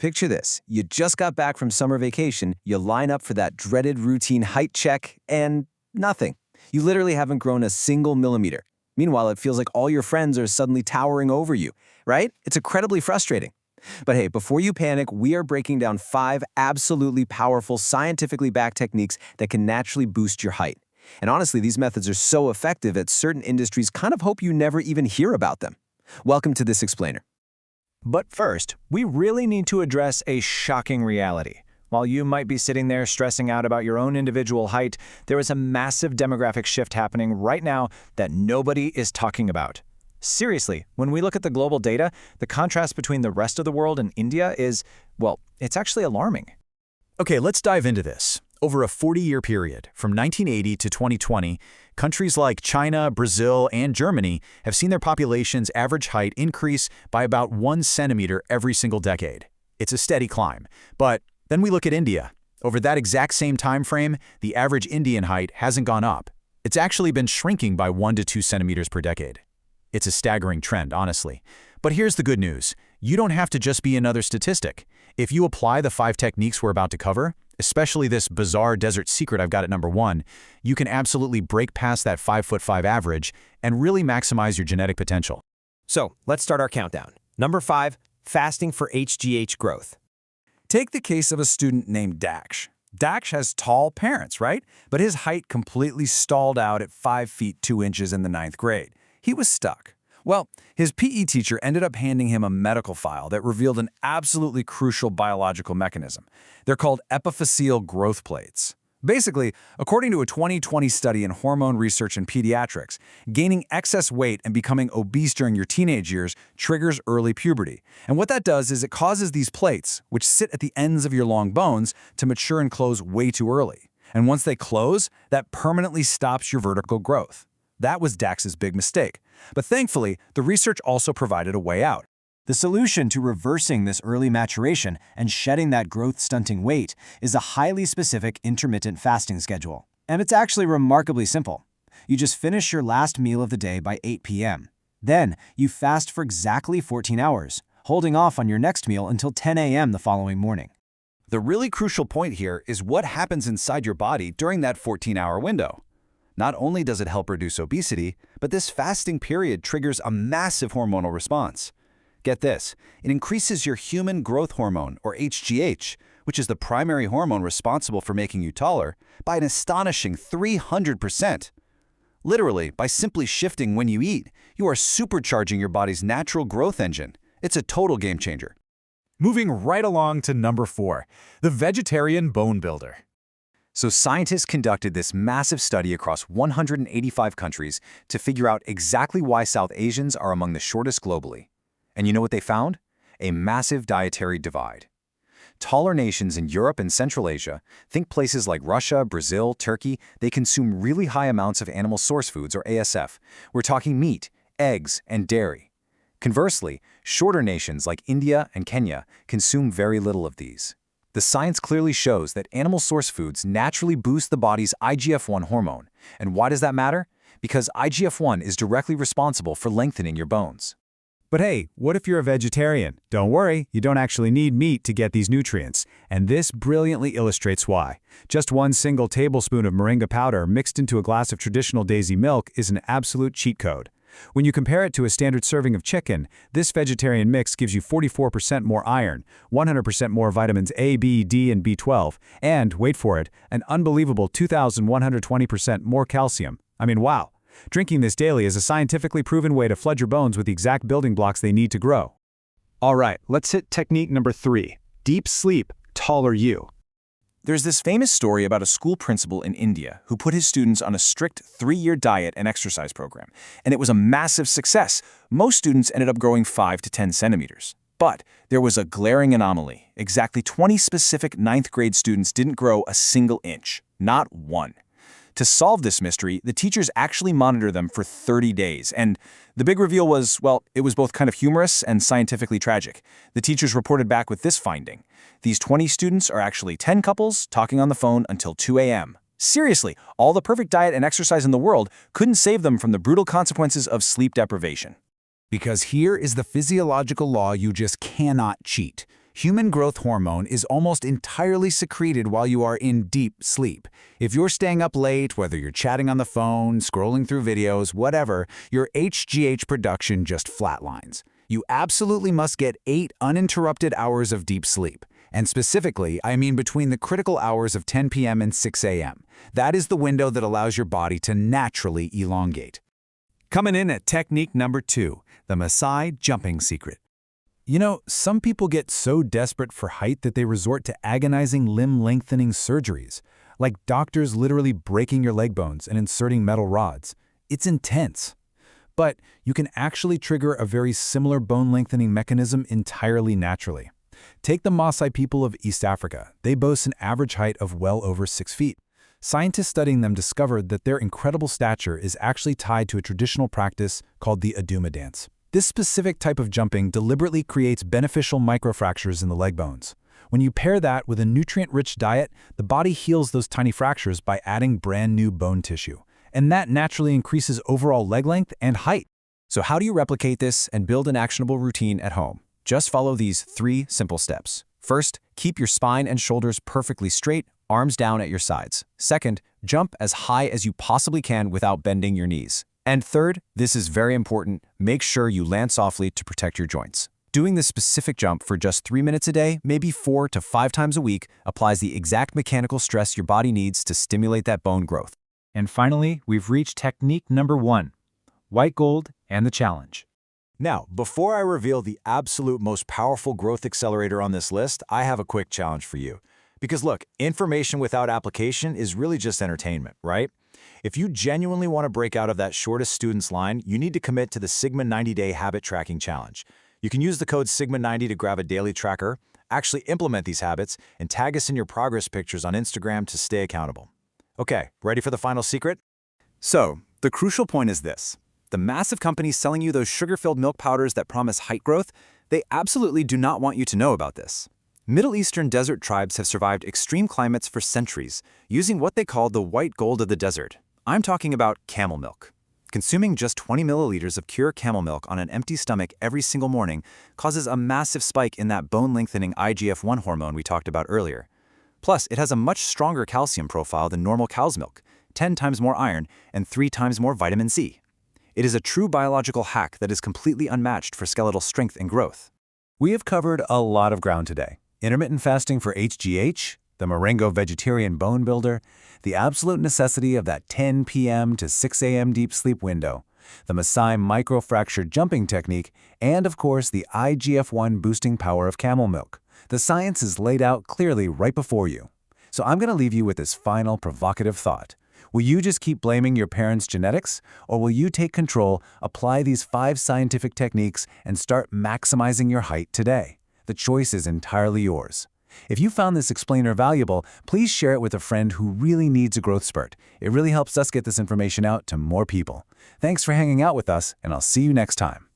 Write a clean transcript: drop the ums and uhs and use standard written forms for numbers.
Picture this. You just got back from summer vacation, you line up for that dreaded routine height check, and nothing. You literally haven't grown a single millimeter. Meanwhile, it feels like all your friends are suddenly towering over you, right? It's incredibly frustrating. But hey, before you panic, we are breaking down 5 absolutely powerful, scientifically backed techniques that can naturally boost your height. And honestly, these methods are so effective that certain industries kind of hope you never even hear about them. Welcome to This Explainer. But first, we really need to address a shocking reality. While you might be sitting there stressing out about your own individual height, there is a massive demographic shift happening right now that nobody is talking about. Seriously, when we look at the global data, the contrast between the rest of the world and India is, well, it's actually alarming. Okay, let's dive into this. Over a 40-year period, from 1980 to 2020, countries like China, Brazil, and Germany have seen their population's average height increase by about 1 centimeter every single decade. It's a steady climb. But then we look at India. Over that exact same time frame, the average Indian height hasn't gone up. It's actually been shrinking by 1 to 2 centimeters per decade. It's a staggering trend, honestly. But here's the good news. You don't have to just be another statistic. If you apply the 5 techniques we're about to cover, especially this bizarre desert secret I've got at number 1, you can absolutely break past that 5'5" average and really maximize your genetic potential. So, let's start our countdown. Number 5, fasting for HGH growth. Take the case of a student named Daksh. Daksh has tall parents, right? But his height completely stalled out at 5 feet 2 inches in the 9th grade. He was stuck. Well, his PE teacher ended up handing him a medical file that revealed an absolutely crucial biological mechanism. They're called epiphyseal growth plates. Basically, according to a 2020 study in hormone research in pediatrics, gaining excess weight and becoming obese during your teenage years triggers early puberty. And what that does is it causes these plates, which sit at the ends of your long bones, to mature and close way too early. And once they close, that permanently stops your vertical growth. That was Daksh's big mistake. But thankfully, the research also provided a way out. The solution to reversing this early maturation and shedding that growth-stunting weight is a highly specific intermittent fasting schedule. And it's actually remarkably simple. You just finish your last meal of the day by 8 p.m. Then, you fast for exactly 14 hours, holding off on your next meal until 10 a.m. the following morning. The really crucial point here is what happens inside your body during that 14-hour window. Not only does it help reduce obesity, but this fasting period triggers a massive hormonal response. Get this, it increases your human growth hormone, or HGH, which is the primary hormone responsible for making you taller, by an astonishing 300%. Literally, by simply shifting when you eat, you are supercharging your body's natural growth engine. It's a total game changer. Moving right along to number 4, the vegetarian bone builder. So scientists conducted this massive study across 185 countries to figure out exactly why South Asians are among the shortest globally. And you know what they found? A massive dietary divide. Taller nations in Europe and Central Asia, think places like Russia, Brazil, Turkey, they consume really high amounts of animal source foods, or ASF. We're talking meat, eggs, and dairy. Conversely, shorter nations like India and Kenya consume very little of these. The science clearly shows that animal source foods naturally boost the body's IGF-1 hormone. And why does that matter? Because IGF-1 is directly responsible for lengthening your bones. But hey, what if you're a vegetarian? Don't worry, you don't actually need meat to get these nutrients. And this brilliantly illustrates why. Just 1 single tablespoon of moringa powder mixed into a glass of traditional daisy milk is an absolute cheat code. When you compare it to a standard serving of chicken, this vegetarian mix gives you 44% more iron, 100% more vitamins A, B, D, and B12, and, wait for it, an unbelievable 2,120% more calcium. I mean, wow. Drinking this daily is a scientifically proven way to flood your bones with the exact building blocks they need to grow. All right, let's hit technique number 3, deep sleep, taller you. There's this famous story about a school principal in India who put his students on a strict 3-year diet and exercise program, and it was a massive success. Most students ended up growing 5 to 10 centimeters. But there was a glaring anomaly. Exactly 20 specific 9th grade students didn't grow a single inch, not one. To solve this mystery, the teachers actually monitored them for 30 days, and the big reveal was, well, it was both kind of humorous and scientifically tragic. The teachers reported back with this finding. These 20 students are actually 10 couples talking on the phone until 2 a.m. Seriously, all the perfect diet and exercise in the world couldn't save them from the brutal consequences of sleep deprivation. Because here is the physiological law you just cannot cheat. Human growth hormone is almost entirely secreted while you are in deep sleep. If you're staying up late, whether you're chatting on the phone, scrolling through videos, whatever, your HGH production just flatlines. You absolutely must get 8 uninterrupted hours of deep sleep. And specifically, I mean between the critical hours of 10 p.m. and 6 a.m. That is the window that allows your body to naturally elongate. Coming in at technique number 2, the Maasai jumping secret. You know, some people get so desperate for height that they resort to agonizing limb-lengthening surgeries, like doctors literally breaking your leg bones and inserting metal rods. It's intense. But you can actually trigger a very similar bone-lengthening mechanism entirely naturally. Take the Maasai people of East Africa. They boast an average height of well over 6 feet. Scientists studying them discovered that their incredible stature is actually tied to a traditional practice called the Aduma dance. This specific type of jumping deliberately creates beneficial microfractures in the leg bones. When you pair that with a nutrient-rich diet, the body heals those tiny fractures by adding brand new bone tissue. And that naturally increases overall leg length and height. So how do you replicate this and build an actionable routine at home? Just follow these 3 simple steps. First, keep your spine and shoulders perfectly straight, arms down at your sides. Second, jump as high as you possibly can without bending your knees. And third, this is very important, make sure you land softly to protect your joints. Doing this specific jump for just 3 minutes a day, maybe 4 to 5 times a week, applies the exact mechanical stress your body needs to stimulate that bone growth. And finally, we've reached technique number 1, white gold and the challenge. Now, before I reveal the absolute most powerful growth accelerator on this list, I have a quick challenge for you. Because look, information without application is really just entertainment, right? If you genuinely want to break out of that shortest student's line, you need to commit to the Sigma 90-Day Habit Tracking Challenge. You can use the code Sigma90 to grab a daily tracker, actually implement these habits, and tag us in your progress pictures on Instagram to stay accountable. Okay, ready for the final secret? So, the crucial point is this. The massive companies selling you those sugar-filled milk powders that promise height growth, they absolutely do not want you to know about this. Middle Eastern desert tribes have survived extreme climates for centuries, using what they call the white gold of the desert. I'm talking about camel milk. Consuming just 20 milliliters of pure camel milk on an empty stomach every single morning causes a massive spike in that bone-lengthening IGF-1 hormone we talked about earlier. Plus, it has a much stronger calcium profile than normal cow's milk, 10 times more iron, and 3 times more vitamin C. It is a true biological hack that is completely unmatched for skeletal strength and growth. We have covered a lot of ground today. Intermittent fasting for HGH, the Marengo Vegetarian Bone Builder, the absolute necessity of that 10 p.m. to 6 a.m. deep sleep window, the Maasai microfracture jumping technique, and of course the IGF-1 boosting power of camel milk. The science is laid out clearly right before you. So I'm going to leave you with this final provocative thought. Will you just keep blaming your parents' genetics, or will you take control, apply these 5 scientific techniques, and start maximizing your height today? The choice is entirely yours. If you found this explainer valuable, please share it with a friend who really needs a growth spurt. It really helps us get this information out to more people. Thanks for hanging out with us, and I'll see you next time.